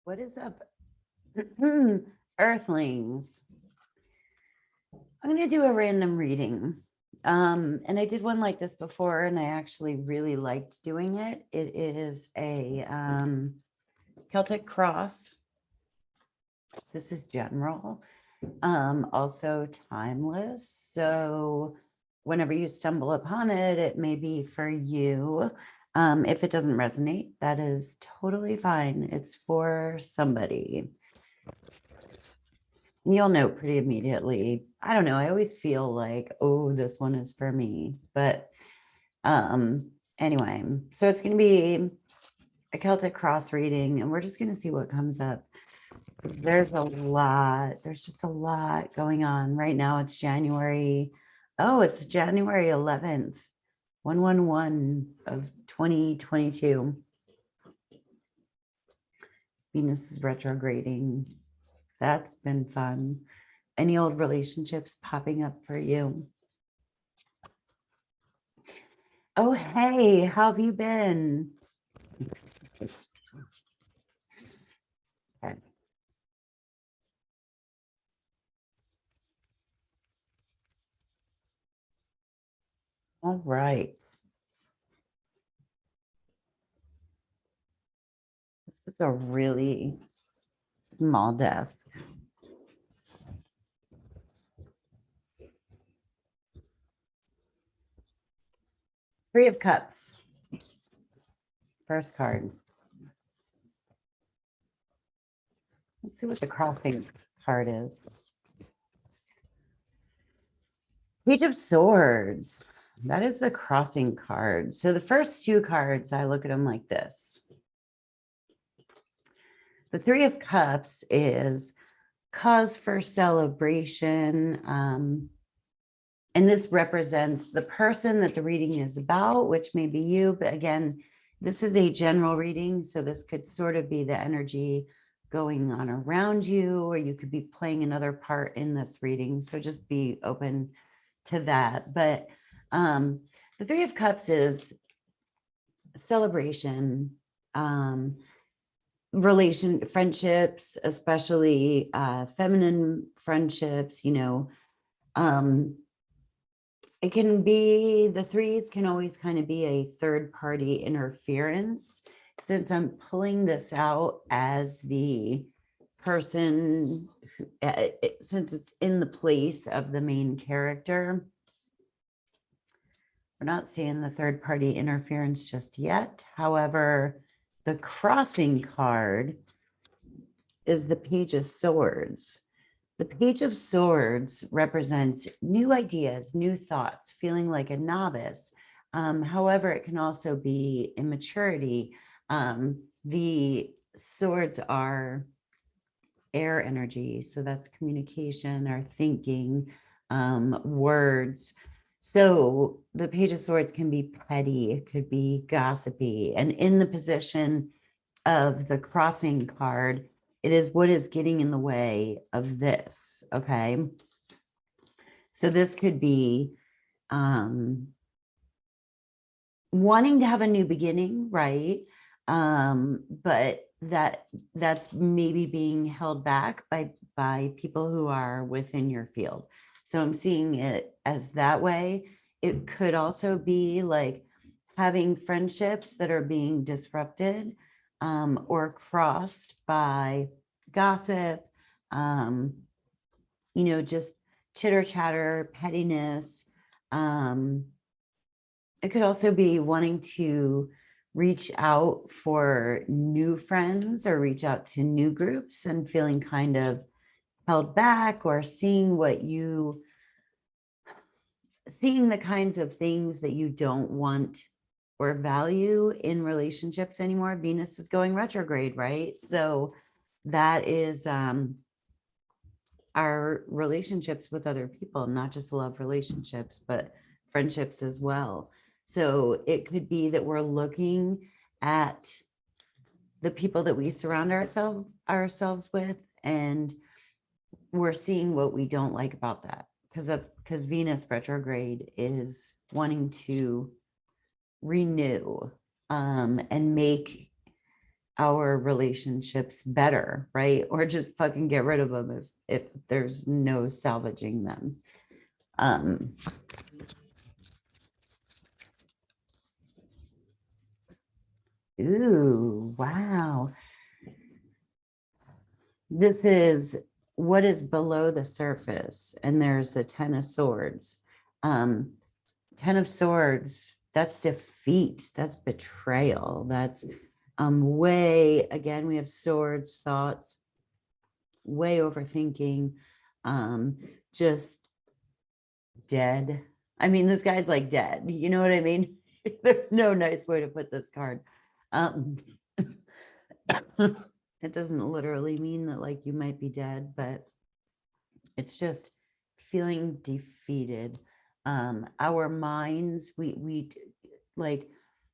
What is up, Earthlings? I'm going to do a random reading. And I did one like this before, and I actually really liked doing it. It is a Celtic cross. This is general, also timeless. So whenever you stumble upon it, it may be for you. If it doesn't resonate, that is totally fine. It's for somebody. You'll know pretty immediately. I don't know. I always feel like, oh, this one is for me. But anyway, so it's going to be a Celtic cross reading, and we're just going to see what comes up. There's just a lot going on right now. It's January. Oh, it's January 11th, 111 of 2022. Venus is retrograding. That's been fun. Any old relationships popping up for you? Oh, hey, how have you been? Okay. All right. This is a really small desk. Three of Cups. First card. Let's see what the crossing card is. Page of Swords. That is the crossing card. So the first two cards, I look at them like this. The Three of Cups is cause for celebration. And this represents the person that the reading is about, which may be you. But again, this is a general reading. So this could sort of be the energy going on around you, or you could be playing another part in this reading. So just be open to that. But the Three of Cups is celebration, friendships, especially feminine friendships, it can be, the threes can always kind of be a third party interference. Since I'm pulling this out as the person, since it's in the place of the main character, we're not seeing the third party interference just yet. However, the crossing card is the Page of Swords. The Page of Swords represents new ideas, new thoughts, feeling like a novice. However, it can also be immaturity. The swords are air energy, so that's communication or thinking, words. So the Page of Swords can be petty, it could be gossipy, and in the position of the crossing card, it is what is getting in the way of this, okay? So this could be wanting to have a new beginning, right? But that's maybe being held back by people who are within your field. So I'm seeing it as that way. It could also be like having friendships that are being disrupted or crossed by gossip, just chitter chatter, pettiness. It could also be wanting to reach out for new friends or reach out to new groups and feeling kind of held back, or seeing the kinds of things that you don't want or value in relationships anymore. Venus is going retrograde, right? So that is our relationships with other people, not just love relationships, but friendships as well. So it could be that we're looking at the people that we surround ourselves with, and we're seeing what we don't like about that, because Venus retrograde is wanting to renew and make our relationships better, right? Or just fucking get rid of them if there's no salvaging them. Ooh, wow. This is what is below the surface, and there's the Ten of Swords. Ten of Swords, that's defeat, that's betrayal, that's way, again, we have swords, thoughts, way overthinking, just dead. I mean, this guy's like dead, you know what I mean? There's no nice way to put this card. It doesn't literally mean that like you might be dead, but it's just feeling defeated. Our minds, we like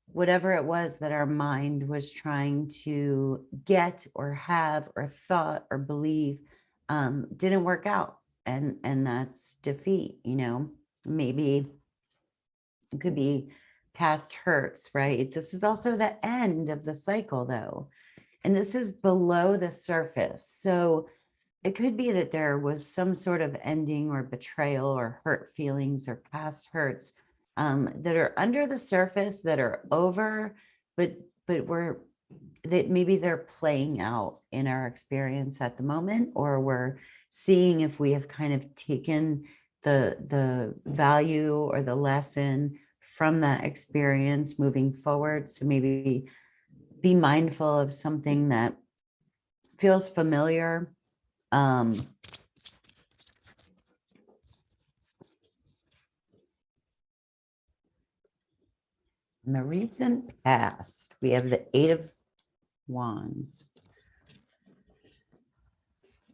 whatever it was that our mind was trying to get or have or thought or believe, didn't work out, and that's defeat. You know, maybe it could be past hurts, right? This is also the end of the cycle, though, and this is below the surface. So it could be that there was some sort of ending or betrayal or hurt feelings or past hurts that are under the surface, that are over, but that maybe they're playing out in our experience at the moment, or we're seeing if we have kind of taken the value or the lesson from that experience moving forward. So maybe be mindful of something that feels familiar. In the recent past, we have the Eight of Wands.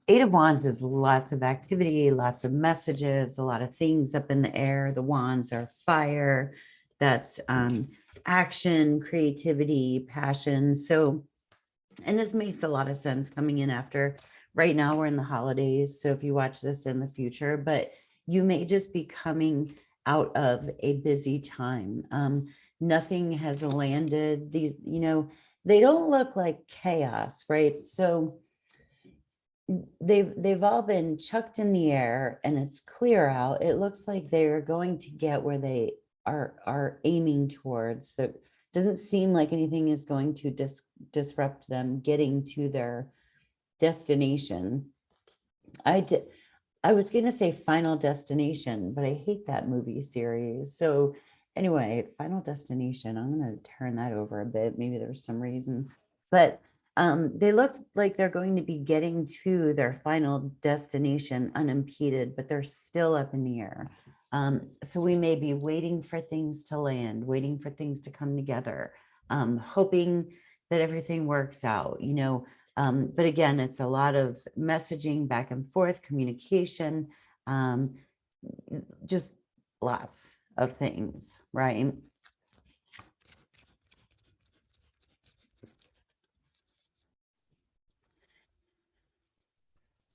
Eight of Wands is lots of activity, lots of messages, a lot of things up in the air. The wands are fire. That's action, creativity, passion. So, and this makes a lot of sense coming in after. Right now we're in the holidays, so if you watch this in the future, but you may just be coming out of a busy time. Nothing has landed. These, you know, they don't look like chaos, right? So they've all been chucked in the air and it's clear out. It looks like they're going to get where they are aiming towards. That doesn't seem like anything is going to disrupt them getting to their destination. I was going to say Final Destination, but I hate that movie series. So anyway, Final Destination, I'm going to turn that over a bit. Maybe there's some reason, but they look like they're going to be getting to their final destination unimpeded, but they're still up in the air. So we may be waiting for things to land, waiting for things to come together, hoping that everything works out, you know. But again, it's a lot of messaging back and forth, communication, just lots of things, right?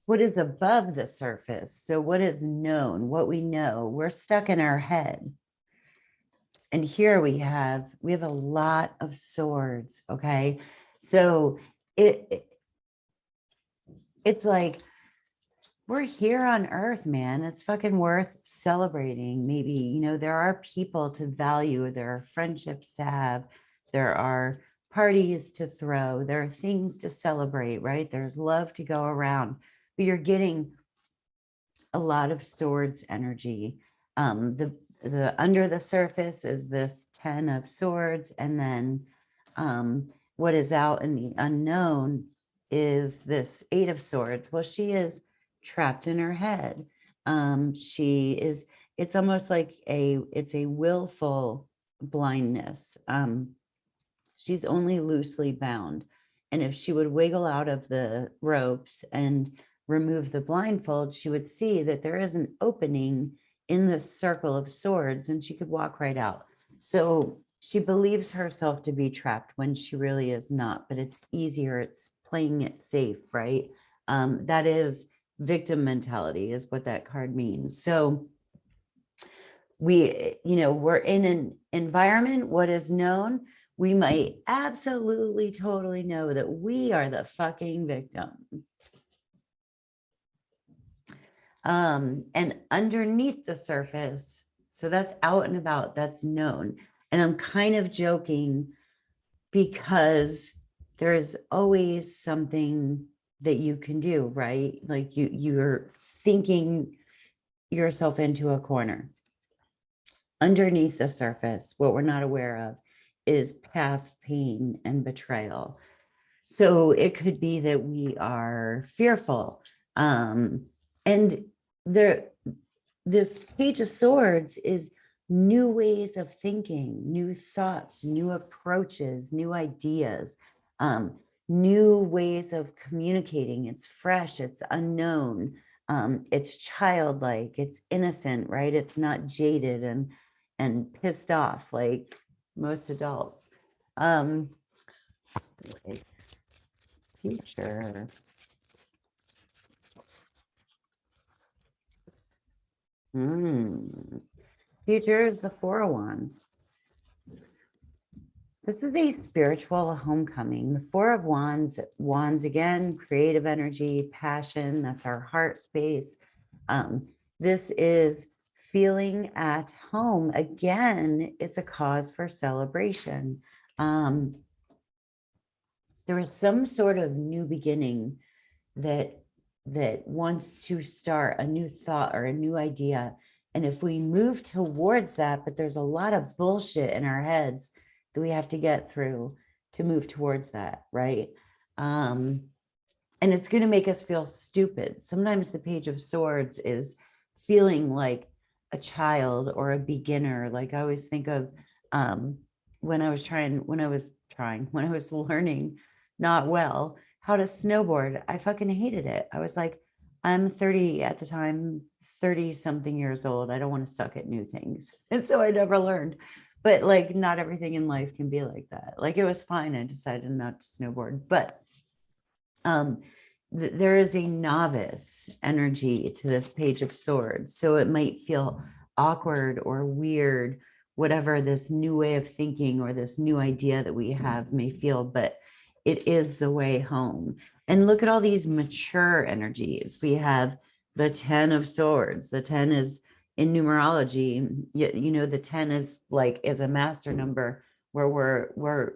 What is above the surface? So what is known, what we know, we're stuck in our head. And here we have a lot of swords, okay? So it's like, we're here on earth, man. It's fucking worth celebrating. Maybe, you know, there are people to value, there are friendships to have, there are parties to throw, there are things to celebrate, right? There's love to go around, but you're getting a lot of swords energy. The under the surface is this 10 of swords, and then what is out in the unknown is this 8 of swords. Well, she is trapped in her head. It's almost like it's a willful blindness. She's only loosely bound. And if she would wiggle out of the ropes and remove the blindfold, she would see that there is an opening in this circle of swords and she could walk right out. So she believes herself to be trapped when she really is not, but it's easier. It's playing it safe, right? That is victim mentality is what that card means. So we're in an environment, what is known, we might absolutely totally know that we are the fucking victim. And underneath the surface, so that's out and about, that's known. And I'm kind of joking because there's always something that you can do, right? Like you're thinking yourself into a corner. Underneath the surface, what we're not aware of is past pain and betrayal. So it could be that we are fearful. And this Page of Swords is new ways of thinking, new thoughts, new approaches, new ideas, new ways of communicating. It's fresh, it's unknown, it's childlike, it's innocent, right? It's not jaded and pissed off like most adults. Future. Future is the Four of Wands. This is a spiritual homecoming. The Four of Wands again, creative energy, passion, that's our heart space. This is feeling at home. Again, it's a cause for celebration. There is some sort of new beginning that wants to start a new thought or a new idea. And if we move towards that, but there's a lot of bullshit in our heads that we have to get through to move towards that, right? And it's going to make us feel stupid. Sometimes the Page of Swords is feeling like a child or a beginner. Like I always think of when I was learning not well how to snowboard. I fucking hated it. I was like, I'm 30 at the time, 30 something years old. I don't want to suck at new things. And so I never learned. But like, not everything in life can be like that. Like it was fine. I decided not to snowboard, but there is a novice energy to this Page of Swords. So it might feel awkward or weird, whatever this new way of thinking or this new idea that we have may feel, but it is the way home. And look at all these mature energies. We have the 10 of Swords. The 10 is in numerology, you know, the 10 is like is a master number where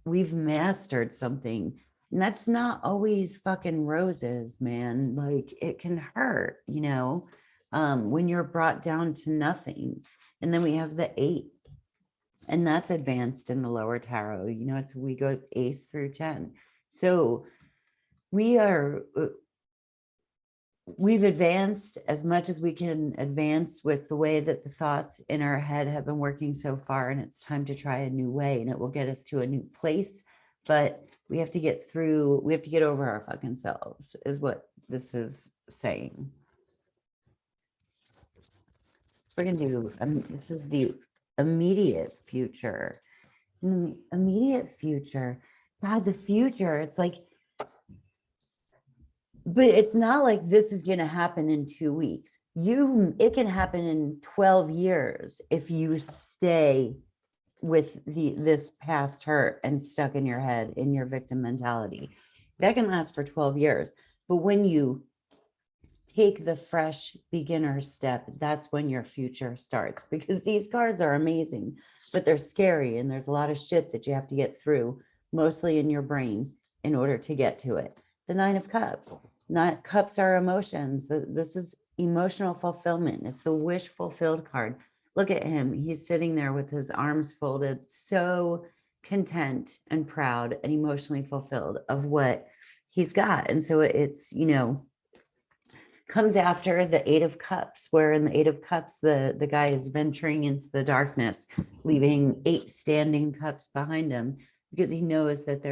we've mastered something. And that's not always fucking roses, man. Like it can hurt, you know, when you're brought down to nothing. And then we have the 8, and that's advanced in the lower tarot. You know, it's we go ace through 10. So we've advanced as much as we can advance with the way that the thoughts in our head have been working so far, and it's time to try a new way, and it will get us to a new place. But we have to get through, we have to get over our fucking selves, is what this is saying. So we're gonna do, this is the immediate future. In the immediate future, God, the future, it's like, but it's not like this is going to happen in 2 weeks. It can happen in 12 years if you stay with this past hurt and stuck in your head in your victim mentality. That can last for 12 years. But when you take the fresh beginner step, that's when your future starts, because these cards are amazing, but they're scary. And there's a lot of shit that you have to get through, mostly in your brain, in order to get to it. The 9 of Cups. Cups are emotions. This is emotional fulfillment. It's the wish fulfilled card. Look at him. He's sitting there with his arms folded, so content and proud and emotionally fulfilled of what he's got. And so it's, you know, comes after the 8 of Cups, where in the 8 of Cups, the guy is venturing into the darkness, leaving 8 standing cups behind him, because he knows that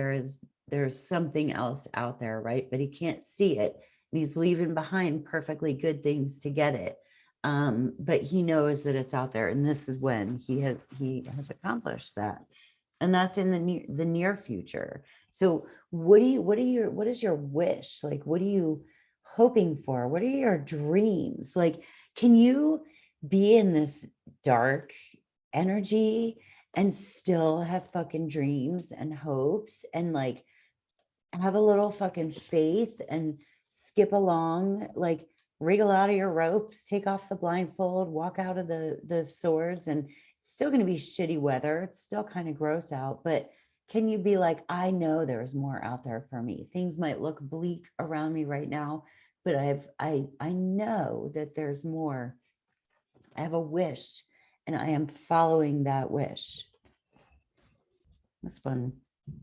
there's something else out there, right? But he can't see it. And he's leaving behind perfectly good things to get it. But he knows that it's out there. And this is when he has accomplished that. And that's in the near future. So what is your wish? Like, what are you hoping for? What are your dreams? Like, can you be in this dark energy and still have fucking dreams and hopes and like have a little fucking faith and skip along, like wriggle out of your ropes, take off the blindfold, walk out of the swords, and it's still going to be shitty weather. It's still kind of gross out, but can you be like, I know there's more out there for me. Things might look bleak around me right now, but I know that there's more. I have a wish and I am following that wish. This one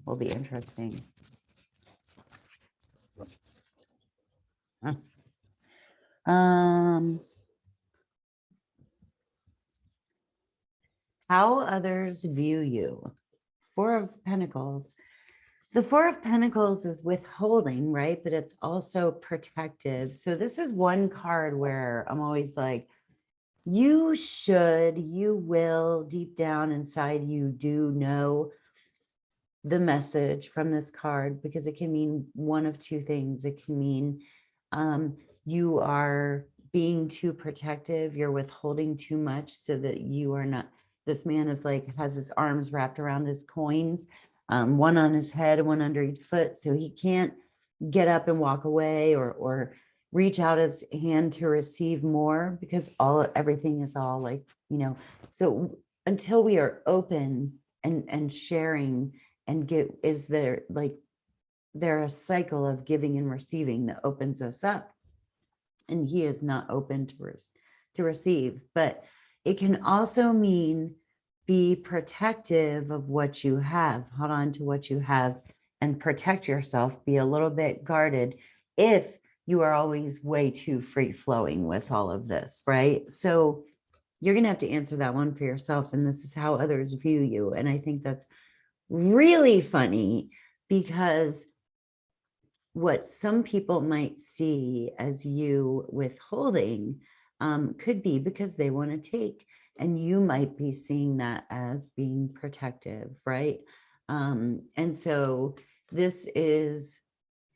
will be interesting. How others view you. Four of Pentacles. The Four of Pentacles is withholding, right? But it's also protective. So this is one card where I'm always like, you should, you will, deep down inside you do know the message from this card, because it can mean one of two things. It can mean you are being too protective, you're withholding too much so that you are not, this man is like, has his arms wrapped around his coins, one on his head and one under each foot. So he can't get up and walk away or reach out his hand to receive more, because everything is all like, you know, so until we are open and sharing and is there a cycle of giving and receiving that opens us up, and he is not open to receive. But it can also mean be protective of what you have, hold on to what you have and protect yourself, be a little bit guarded if you are always way too free flowing with all of this, right? So you're going to have to answer that one for yourself, and this is how others view you. And I think that's really funny, because what some people might see as you withholding could be because they want to take, and you might be seeing that as being protective, right? And so this is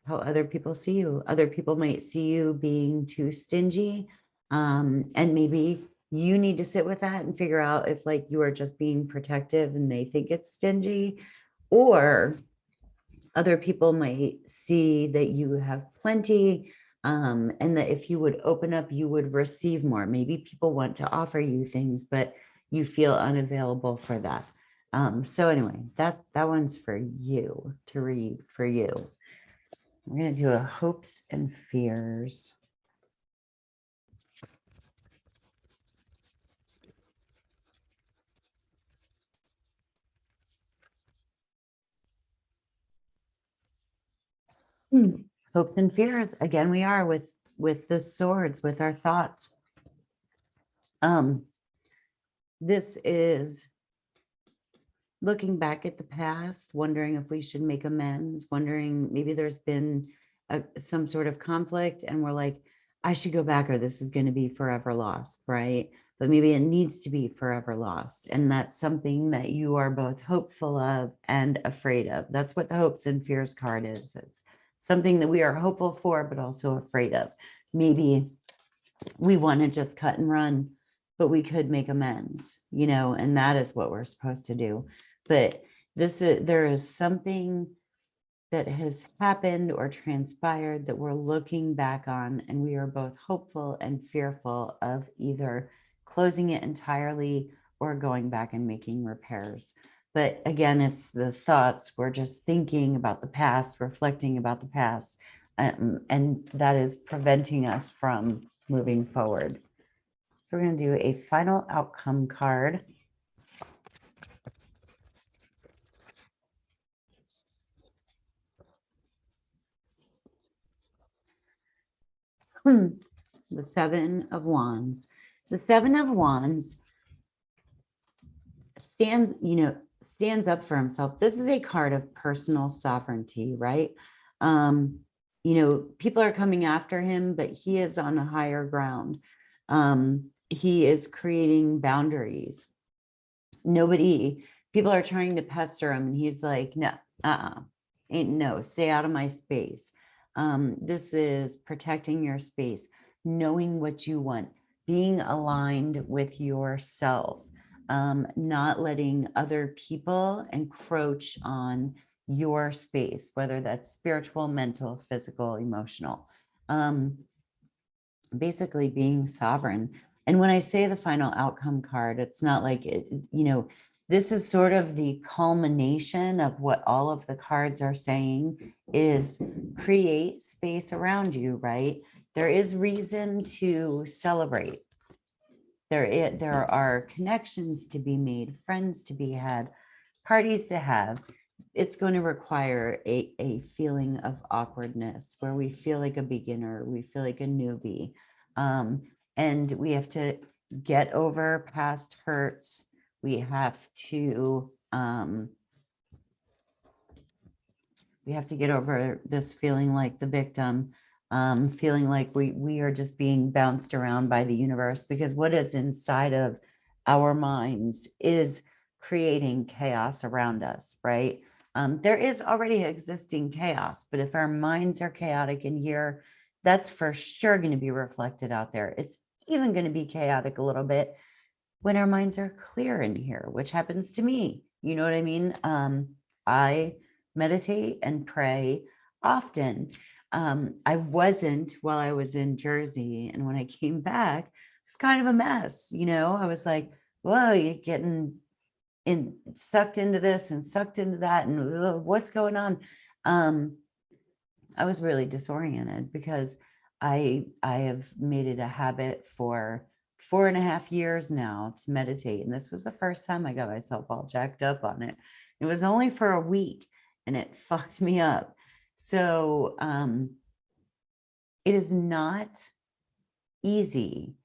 how other people see you. Other people might see you being too stingy, and maybe you need to sit with that and figure out if like you are just being protective and they think it's stingy, or other people might see that you have plenty, and that if you would open up, you would receive more. Maybe people want to offer you things, but you feel unavailable for that. So anyway, that one's for you to read for you. We're going to do a hopes and fears. Hopes and fears. Again, we are with the swords, with our thoughts. This is looking back at the past, wondering if we should make amends, wondering maybe there's been some sort of conflict and we're like, I should go back or this is going to be forever lost, right? But maybe it needs to be forever lost. And that's something that you are both hopeful of and afraid of. That's what the hopes and fears card is. It's something that we are hopeful for, but also afraid of. Maybe we want to just cut and run, but we could make amends, you know, and that is what we're supposed to do. But there is something that has happened or transpired that we're looking back on, and we are both hopeful and fearful of either closing it entirely or going back and making repairs. But again, it's the thoughts. We're just thinking about the past, reflecting about the past, and that is preventing us from moving forward. So we're going to do a final outcome card. The Seven of Wands. The Seven of Wands stands up for himself. This is a card of personal sovereignty, right? People are coming after him, but he is on a higher ground. He is creating boundaries. People are trying to pester him, and he's like, no, stay out of my space. This is protecting your space, knowing what you want, being aligned with yourself. not letting other people encroach on your space, whether that's spiritual, mental, physical, emotional. Basically being sovereign. And when I say the final outcome card, it's not like, this is sort of the culmination of what all of the cards are saying is create space around you, right? There is reason to celebrate. There are connections to be made, friends to be had, parties to have. It's going to require a feeling of awkwardness where we feel like a beginner, we feel like a newbie. And we have to get over past hurts. We have to get over this feeling like the victim, feeling like we are just being bounced around by the universe, because what is inside of our minds is creating chaos around us, right? There is already existing chaos, but if our minds are chaotic in here, that's for sure going to be reflected out there. It's even going to be chaotic a little bit when our minds are clear in here, which happens to me. You know what I mean? I meditate and pray often. I wasn't while I was in Jersey. And when I came back, it's kind of a mess. I was like, whoa, you're getting sucked into this and sucked into that. And what's going on? I was really disoriented because I have made it a habit for 4.5 years now to meditate. And this was the first time I got myself all jacked up on it. It was only for a week and it fucked me up. So it is not easy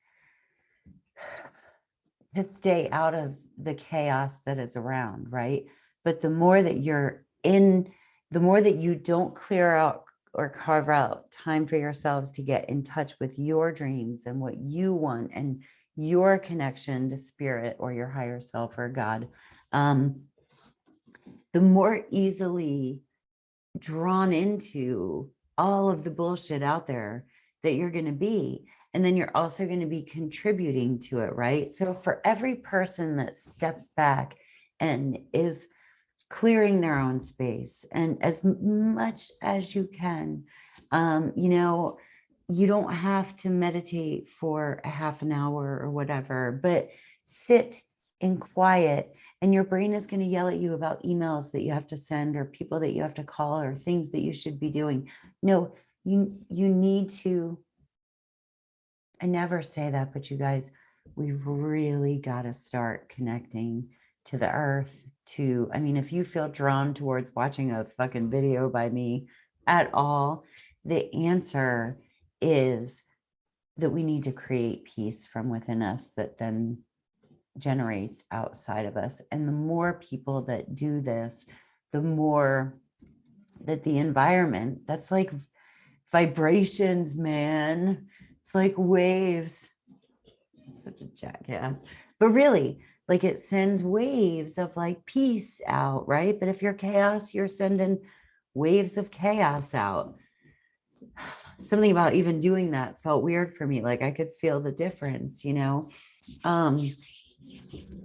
to stay out of the chaos that is around, right? But the more that you're in, the more that you don't clear out or carve out time for yourselves to get in touch with your dreams and what you want and your connection to spirit or your higher self or God, the more easily drawn into all of the bullshit out there that you're going to be. And then you're also going to be contributing to it, right? So for every person that steps back and is clearing their own space, and as much as you can, you don't have to meditate for a half an hour or whatever, but sit in quiet, and your brain is going to yell at you about emails that you have to send or people that you have to call or things that you should be doing. No, you need to. I never say that, but you guys, we've really got to start connecting to the earth. If you feel drawn towards watching a fucking video by me at all, the answer is that we need to create peace from within us that then generates outside of us. And the more people that do this, the more that the environment, that's like vibrations, man. It's like waves. Such a jackass. But really, like it sends waves of like peace out, right? But if you're chaos, you're sending waves of chaos out. Something about even doing that felt weird for me. Like I could feel the difference,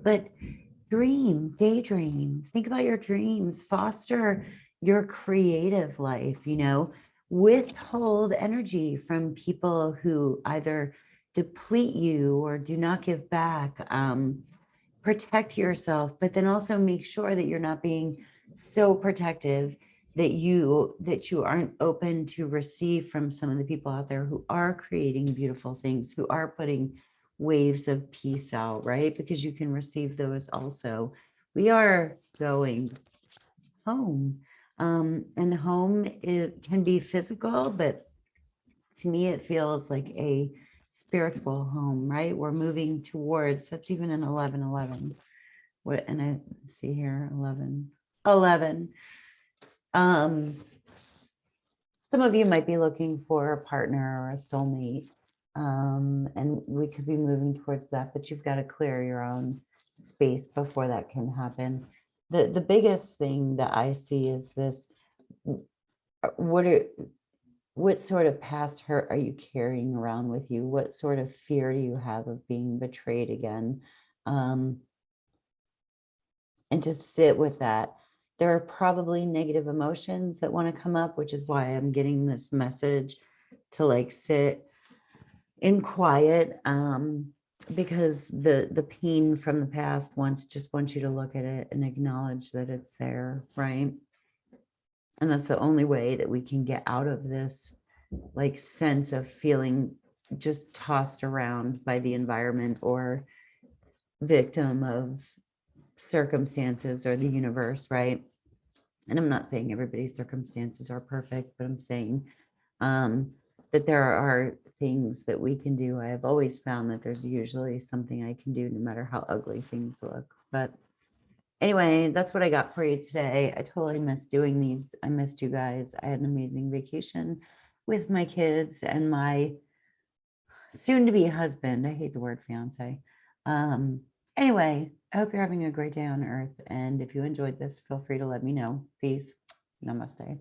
but daydream, think about your dreams, foster your creative life, withhold energy from people who either deplete you or do not give back. Protect yourself, but then also make sure that you're not being so protective that you aren't open to receive from some of the people out there who are creating beautiful things, who are putting waves of peace out, right? Because you can receive those also. We are going home. And home, it can be physical, but to me, it feels like a spiritual home, right? We're moving towards, that's even an 11:11. What, and I see here, 11. Some of you might be looking for a partner or a soulmate. And we could be moving towards that, but you've got to clear your own space before that can happen. The biggest thing that I see is this: what sort of past hurt are you carrying around with you? What sort of fear do you have of being betrayed again? and to sit with that. There are probably negative emotions that want to come up, which is why I'm getting this message to like sit in quiet, because the pain from the past just wants you to look at it and acknowledge that it's there, right? And that's the only way that we can get out of this like sense of feeling just tossed around by the environment or victim of circumstances or the universe, right? And I'm not saying everybody's circumstances are perfect, but I'm saying that there are things that we can do. I have always found that there's usually something I can do no matter how ugly things look. But anyway, that's what I got for you today. I totally missed doing these. I missed you guys. I had an amazing vacation with my kids and my soon to be husband. I hate the word fiance. Anyway, I hope you're having a great day on earth. And if you enjoyed this, feel free to let me know. Peace. Namaste.